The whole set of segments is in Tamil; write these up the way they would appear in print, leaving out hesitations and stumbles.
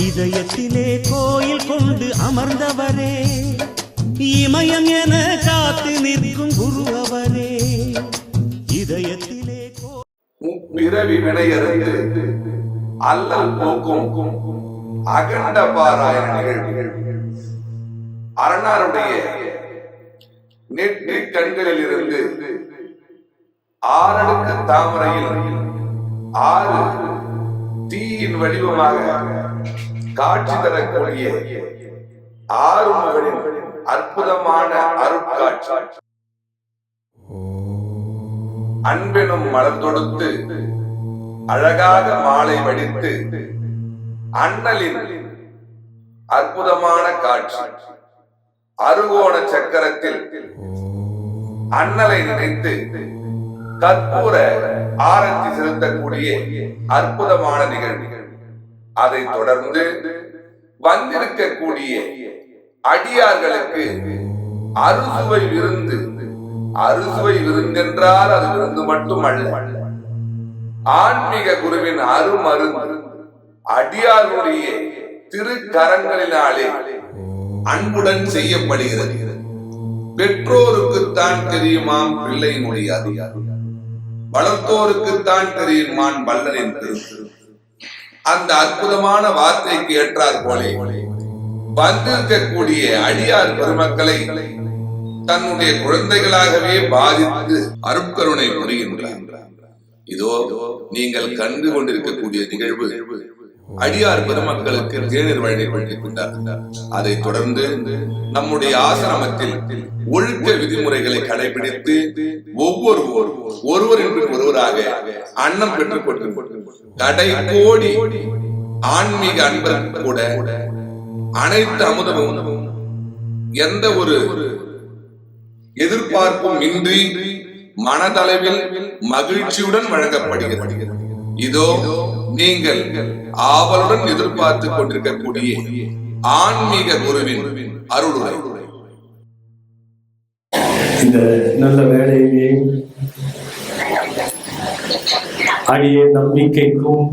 இதயத்திலே கோயில் கொண்டு அமர்ந்தவரே, இமயம் என காத்து நிற்கும் குரு அவரே. இதயத்திலே முப்பிறவி வினையறிந்து அல்லல் போக்கும் அகண்ட பாராயண நிகழ்வு அரணாருடைய நெற்றி கண்களில் இருந்து ஆறடுக்கு தாமரையில் ஆறு தீயின் வடிவமாக காட்சி தரக்கூடிய ஆறுமுகனின் அற்புதமான அருட்காட்சி. அன்பெனும் மலர் தொடுத்து அழகாக மாலை வடித்து அண்ணலின் அற்புதமான காட்சி. அறுகோண சக்கரத்தில் அண்ணலை நினைத்து கற்பூர ஆரத்தி செலுத்தக்கூடிய அற்புதமான நிகழ்வு. அதை தொடர்ந்து வந்திருக்கக்கூடிய அடியார்களுக்கு அறுசுவை விருந்து. அறுசுவை விருந்தென்றால் அது விருந்து மட்டுமல்ல, ஆன்மீக குருவின் அருமருந்து அடியார்களுடைய திருக்கரங்களினாலே அன்புடன் செய்யப்படுகிறது. பெற்றோருக்குத்தான் தெரியுமாம் பிள்ளையினுடைய அதிகாரம், வளர்த்தோருக்குத்தான் தெரியுமான் வல்லரின் பெருமை. அந்த அற்புதமான வார்த்தைக்கு ஏற்றார் போலே வந்திருக்கக்கூடிய அடியார் பெருமக்களை தன்னுடைய குழந்தைகளாகவே பாதித்து அருட்கருணை புரிகின்றார். இதோ நீங்கள் கண்டு கொண்டிருக்கக்கூடிய நிகழ்வு அடியார் பெருமக்களுக்கு தேநீர் வழங்கி கொண்டிருக்கின்றார். அதை தொடர்ந்து நம்முடைய ஆசிரமத்தில் ஒழுக்க விதிமுறைகளை கடைபிடித்து ஒருவர் என்று ஒருவராக அன்னம் பெற்றுக் கொண்டு கடை கோடி ஆன்மீக அன்பர்கள் கூட அனைத்து அமுதமும் எந்த ஒரு எதிர்பார்ப்பும் இன்றி மனதளவில் மகிழ்ச்சியுடன் வழங்கப்படுகிறது. இதோ நீங்கள் ஆவலுடன் எதிர்பார்த்து கொண்டிருக்கக்கூடிய ஆன்மீக குருவின் அருளுரை. இந்த நல்ல வேலையிலே அடிய நம்பிக்கைக்கும்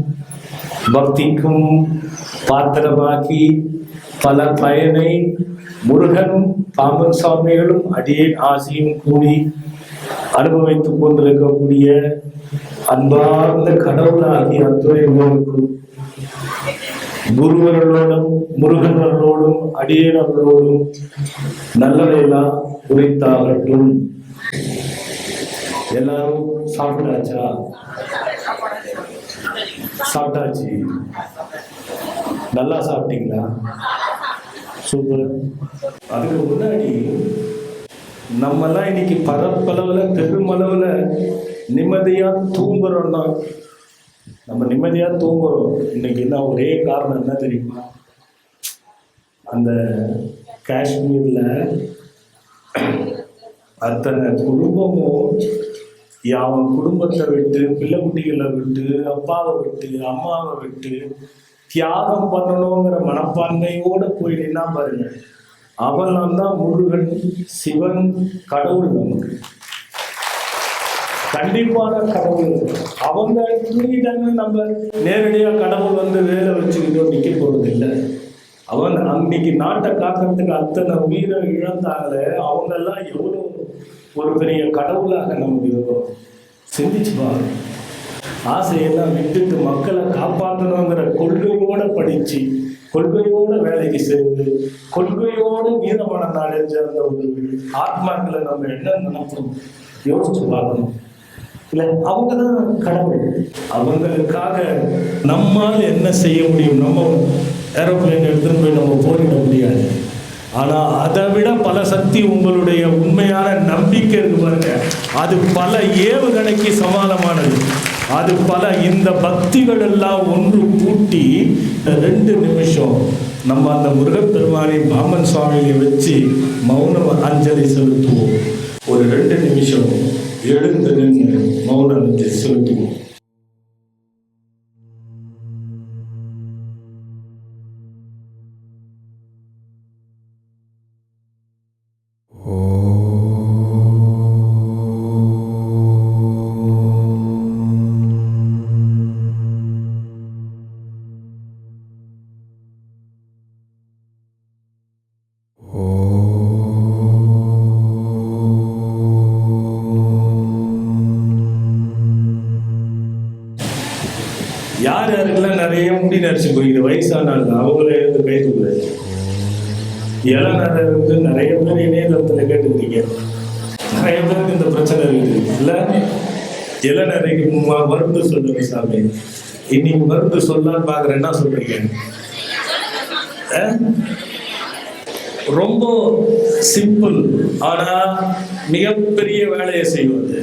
பக்திக்கும் பாத்திரமாக்கி பல பயனை முருகனும் பாம்பன் சுவாமிகளும் அடியேன் ஆசியும் கூடி அனுபவித்துக் கொண்டிருக்கக்கூடிய அன்பார்ந்த கடவுளாகிய அத்துறைகளுக்கும் குருவர்களோடும் முருகனர்களோடும் அடியேனர்களோடும் நல்லதையெல்லாம் உரைத்தாகட்டும். எல்லாரும் சாப்பிட்டாச்சா? சாப்பிட்டாச்சு. நல்லா சாப்பிட்டீங்களா? சூப்பர். அதுக்கு முன்னாடி நம்மெல்லாம் இன்னைக்கு பரப்பளவுல பெருமளவுல நிம்மதியா தூங்குறோம்னா, நம்ம நிம்மதியா தூங்குறோம் இன்னைக்கு என்ன ஒரே காரணம் என்ன தெரியுமா? அந்த காஷ்மீர்ல அத்தனை குடும்பமும் அவன் குடும்பத்தை விட்டு, பிள்ளை குட்டிகளை விட்டு, அப்பாவை விட்டு, அம்மாவை விட்டு தியாகம் பண்ணணுங்கிற மனப்பான்மையோட போய் நின்னா பாருங்க. அவன் தான் முருகன், சிவன், கடவுள். நமக்கு கண்டிப்பான கடவுள். அவங்க தூங்கிட்டாங்க, நம்ம நேரடியா கடவுள் வந்து வேலை வச்சுக்கிட்டோம் நிக்க போறது இல்லை. அவன் அன்னைக்கு நாட்டை காக்கிறதுக்கு அத்தனை உயிரை இழந்தாங்களே, அவங்க எல்லாம் எவ்வளவு ஒரு பெரிய கடவுளாக நமக்கு இருக்கும். சிந்திச்சு பாரு. ஆசையெல்லாம் விட்டுட்டு மக்களை காப்பாற்றணுங்கிற கொள்கையோட படிச்சு, கொள்கையோட வேலைக்கு சேர்ந்து, கொள்கையோட வீரமான நாடெஞ்ச அந்த ஒரு ஆத்மாக்களை நம்ம என்ன நினைப்போம் யோசிச்சு பார்க்கணும். இல்லை, அவங்க தான் கடவுள். அவங்களுக்காக நம்மால் என்ன செய்ய முடியும்? நம்ம ஏரோப்ளைன் எடுத்துன்னு போய் நம்ம போரிட முடியாது. ஆனால் அதை விட பல சக்தி உங்களுடைய உண்மையான நம்பிக்கை இருக்கு பாருங்க. அது பல ஏவுகணைக்கு சமானமானது. அது பல இந்த பக்திகள் எல்லாம் ஒன்று கூட்டி 2 நிமிஷம் நம்ம அந்த முருகப்பெருமானை பாம்பன் சுவாமியை வச்சு மௌன அஞ்சலி செலுத்துவோம். ஒரு 2 நிமிஷம் எழுந்து நின்று மௌன அஞ்சலி செலுத்துவோம். இது வயசானாங்க அவங்களே இருந்து கை தூக்குறாரு. இளநரை வந்து நிறைய பேர் இணையதளத்துல கேட்டுக்கிறீங்க, நிறைய பேருக்கு இந்த பிரச்சனை இருக்குது இல்ல. இளநரைக்கு மருந்து சொல்லுங்க சாமி, இன்னைக்கு மருந்து சொல்லலான்னு பாக்குறேன், என்ன சொல்றீங்க? ரொம்ப சிம்பிள், ஆனா மிகப்பெரிய வேலையை செய்வது,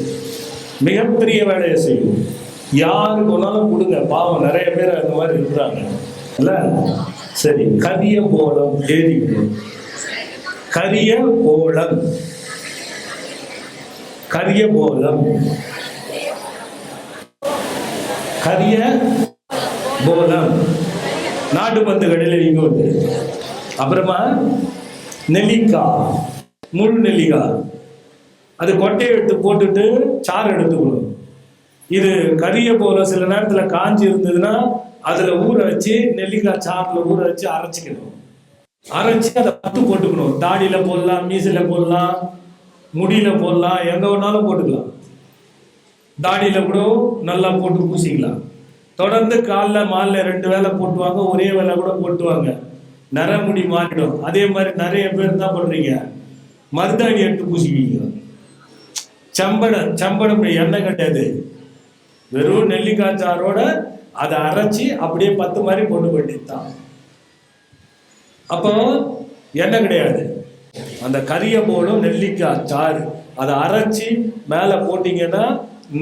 மிகப்பெரிய வேலையை செய்யும். யாருக்கு ஒன்னாலும் கொடுங்க, பாவம் நிறைய பேர் அந்த மாதிரி இருக்கிறாங்க இல்ல. சரி, கரிய போலம் எழுதிக்கணும். கரிய போலம், கரிய போலம், கரிய போலம் நாட்டு மருந்து கடையில் நீங்க வந்து. அப்புறமா நெல்லிக்காய், முள் நெல்லிக்காய், அது கொட்டையை எடுத்து போட்டுட்டு சாறு எடுத்துக்கணும். இது கரிய போல சில நேரத்தில் காஞ்சி இருந்ததுன்னா அதுல ஊற வச்சு நெல்லிக்காய் சாறுல ஊற வச்சு அரைச்சிக்கணும். அரைச்சி அதை பத்து போட்டுக்கணும். தாடியில போடலாம், மீசில போடலாம், முடியில போடலாம், எங்க வேணாலும் போட்டுக்கலாம். தாடியில கூட நல்லா போட்டு பூசிக்கலாம். தொடர்ந்து காலைல மாலைல 2 வேளை போட்டுவாங்க, ஒரே வேளை கூட போட்டுவாங்க, நரமுடி மாறிடும். அதே மாதிரி நிறைய பேர் என்ன பண்றீங்க, மருதாணி எடுத்து பூசிக்குவீங்க. சம்படம் எண்ணெய் கிடையாது, வெறும் நெல்லிக்காய் சாரோட அதை அரைச்சி அப்படியே 10 மாதிரி போட்டு பண்ணித்தான். அப்போ எண்ணெய் கிடையாது. அந்த கரிய போலும் நெல்லிக்காய் சாறு அதை அரைச்சி மேலே போட்டீங்கன்னா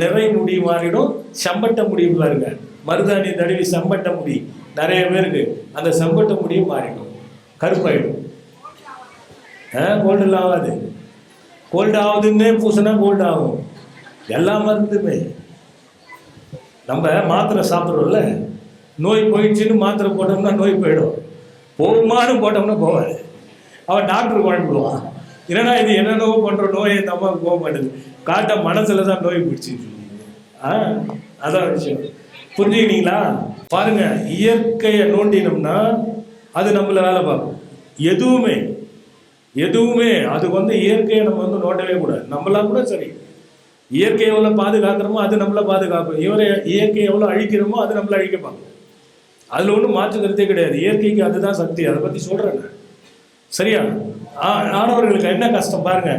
நிறை முடி மாறிடும். செம்பட்ட முடி பாருங்க, மருதாணி தடவி செம்பட்ட முடி நிறைய பேருக்கு அந்த செம்பட்ட முடியும் மாறிடும், கருப்பாயிடும். கோல்டு ஆகாது, கோல்டு ஆகுதுன்னே பூசினா கோல்டு ஆகும். எல்லா மருந்துமே நம்ம மாத்திரை சாப்பிட்றோம்ல, நோய் போயிடுச்சுன்னு மாத்திரை போட்டோம்னா நோய் போயிடும், போகுமானு போட்டோம்னா போவாது. அவன் டாக்டர் குழம்பிடுவான், என்னன்னா இது என்னென்னவோ பண்ணுற நோய் இந்த அம்மாவுக்கு போக மாட்டேது, காட்ட மனசுல தான் நோய் பிடிச்சிட்டு. அதான் விஷயம், புரிஞ்சுக்கிட்டீங்களா? பாருங்க, இயற்கையை நோண்டினோம்னா அது நம்மள வேலை பார்க்கும். எதுவுமே அதுக்கு வந்து இயற்கையை நம்ம வந்து நோண்டவே கூடாது. நம்மளாம் கூட சரி, இயற்கையை எவ்வளோ பாதுகாக்கிறோமோ அது நம்மளை பாதுகாக்கும். இயற்கையை எவ்வளோ அழிக்கிறோமோ அது நம்மளை அழிக்க பார்க்கும். அதில் ஒன்றும் மாற்றுக்கிறதே கிடையாது. இயற்கைக்கு அதுதான் சக்தி, அதை பற்றி சொல்கிறேன் சரியா? ஆனவர்களுக்கு என்ன கஷ்டம் பாருங்க,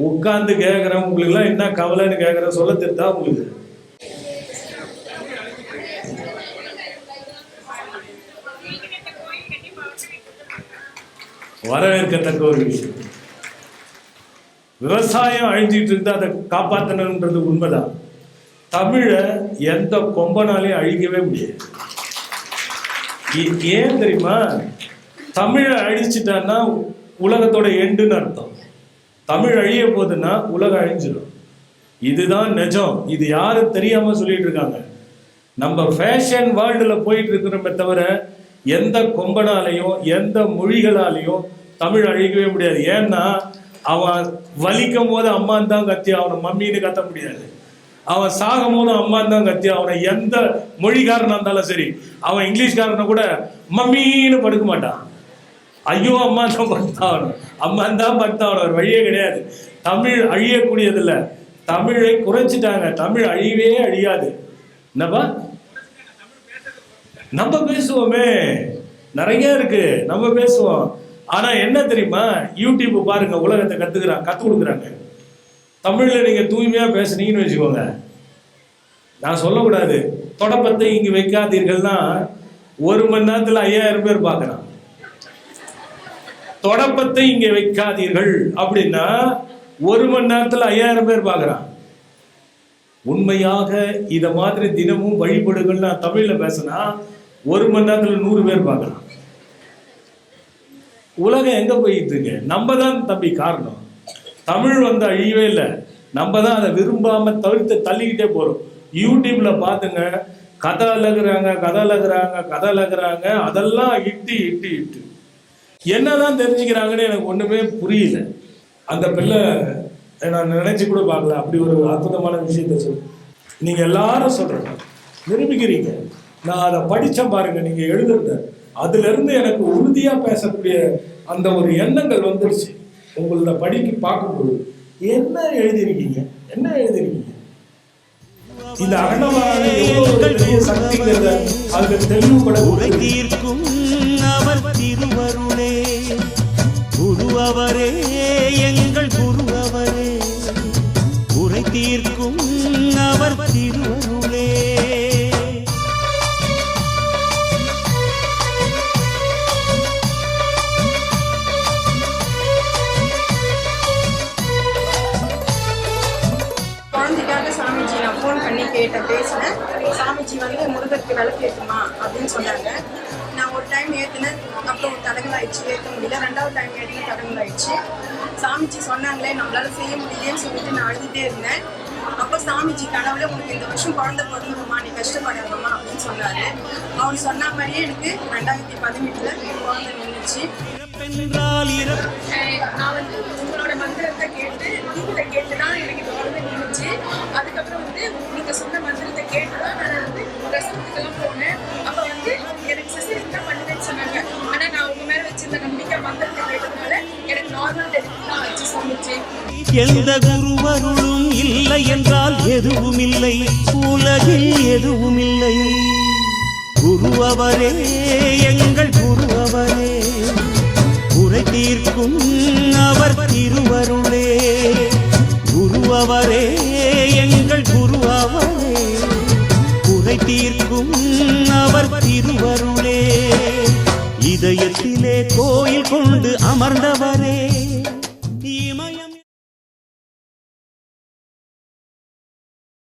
உட்காந்து கேட்குறேன், உங்களுக்குலாம் என்ன கவலைன்னு கேட்குறேன், சொல்ல தெரிந்தா உங்களுக்கு. வரவேற்கத்தக்க ஒரு விஷயம். விவசாயம் அழிஞ்சிட்டு இருந்து அதை காப்பாற்றணுன்றது உண்மைதான். தமிழை எந்த கொம்பனாலையும் அழிக்கவே முடியாது. ஏன் தெரியுமா? தமிழை அழிச்சிட்டான்னா உலகத்தோட எண்டுன்னு அர்த்தம். தமிழ் அழிய போகுதுன்னா உலகம் அழிஞ்சிடும். இதுதான் நிஜம். இது யாரும் தெரியாம சொல்லிட்டு இருக்காங்க. நம்ம ஃபேஷன் வேர்ல்டுல போயிட்டு இருக்கிறோமே தவிர எந்த கொம்பனாலையும் எந்த மொழிகளாலையும் தமிழ் அழிக்கவே முடியாது. ஏன்னா அவன் வலிக்கும் போது அம்மான் தான் கத்தி அவனை மம்மின்னு கத்த முடியாது. அவன் சாகும் போது அம்மான் தான் கத்தி அவனை, எந்த மொழிக்காரனா இருந்தாலும் சரி. அவன் இங்கிலீஷ்காரனை கூட மம்மின்னு படுக்க மாட்டான், ஐயோ அம்மா தான் படுத்தாவணும், அம்மான் தான் படுத்தாவணும், ஒரு வழியே கிடையாது. தமிழ் அழியக்கூடியதில்ல, தமிழை குறைச்சிட்டாங்க. தமிழ் அழியவே அழியாது. என்னப்பா நம்ம பேசுவோமே, நிறைய இருக்கு நம்ம பேசுவோம். ஆனா என்ன தெரியுமா, யூடியூப் பாருங்க, உலகத்தை கத்து கொடுக்குறாங்க. தமிழ்ல நீங்க தூய்மையா பேசுனீங்கன்னு வச்சுக்கோங்க, நான் சொல்லக்கூடாது, தொடப்பத்தை இங்கு வைக்காதீர்கள்னா 1 மணி நேரத்துல 5000 பேர் பார்க்கலாம். தொடப்பத்தை இங்க வைக்காதீர்கள் அப்படின்னா 1 மணி நேரத்துல 5000 பேர் பார்க்கறான். உண்மையாக இத மாதிரி தினமும் வழிபடுகள் நான் தமிழ்ல பேசினா 1 மணி நேரத்துல 100 பேர் பார்க்கலாம். உலகம் எங்க போயிட்டு இருக்கு? நம்ம தான் தம்பி காரணம். தமிழ் வந்து அழியவே இல்லை, நம்ம தான் அதை விரும்பாம தவிர்த்து தள்ளிக்கிட்டே போறோம். யூடியூப்ல பாத்துங்க, கதை அழகுறாங்க, அதெல்லாம் இட்டு என்னதான் தெரிஞ்சுக்கிறாங்கன்னு எனக்கு ஒண்ணுமே புரியல. அந்த பிள்ளை நான் நினைச்சு கூட பார்க்கல, அப்படி ஒரு அற்புதமான விஷயத்த சொல்லு. நீங்க எல்லாரும் சொல்றீங்க, நிரூபிக்கிறீங்க. நான் அதை படிச்சேன் பாருங்க, நீங்க எழுதுறத, அதுல இருந்து எனக்கு உறுதியா பேசக்கூடிய அந்த ஒரு எண்ணங்கள் வந்துருச்சு. உங்களோட படிக்க பார்க்கும்போது என்ன எழுதியிருக்கீங்க. இந்த அகண்டவாணி எவ்வளவு ஒரு பெரிய சக்திங்கிறத அங்க தெளிவுபட உரை தீர்க்கும் அவர் திருவருளே குரு அவரே எங்கள் குரு அவரே உரை தீர்க்கும் அவர் திருவருளே குழந்தைக்காக சாமிஜி நான் ஃபோன் பண்ணி பேசினேன். சாமிஜி வந்து முருகருக்கு விளக்கு ஏற்றுமா அப்படின்னு சொன்னாங்க. நான் ஒரு டைம் ஏற்றினேன், அப்புறம் தடங்களாயிடுச்சு, ஏற்ற முடியல. 2வது டைம் ஏற்றின தடங்களாயிடுச்சு. சாமிஜி சொன்னாங்களே நம்மளால செய்ய முடியலன்னு சொல்லிட்டு நான் அழுதுகிட்டே இருந்தேன். அப்போ சாமிஜி கனவுல உனக்கு இந்த வருஷம் குழந்தை பிறந்ததுமா, நீ கஷ்டப்படாதம்மா அப்படின்னு சொன்னாரு. அவர் சொன்ன மாதிரியே எனக்கு 2018 குழந்தை நின்றுச்சு. நான் வந்து உங்களோட மந்திரத்தை கேட்டு நீங்களை கேட்டுதான் எனக்கு இந்த குழந்தை நின்றுச்சு. அதுக்கப்புறம் வந்து நீங்க சொன்ன மந்திரத்தை கேட்டுதான் நான் வந்து பிரசவத்துக்கெல்லாம் போனேன். அப்ப வந்து எனக்கு சிசேரியன் தான் பண்ணுவேன்னு சொன்னாங்க. ஆனா நான் உங்க மேல வச்சிருந்த நம்பிக்கை மந்திரத்தை கேட்டதுனால எனக்கு நார்மல் டெலிவரி தான் வச்சு சொன்னிச்சு. எந்த குருவருளும் இல்லை என்றால் எதுவும் இல்லை, உலகில் எதுவும் இல்லை. குரு அவரே எங்கள் குரு அவரே உரை தீர்க்கும் அவர் திருவருளே குரு அவரே எங்கள் குரு அவரே உரை தீர்க்கும் அவர் திருவருளே இதயத்திலே கோயில் கொண்டு அமர்ந்தவரே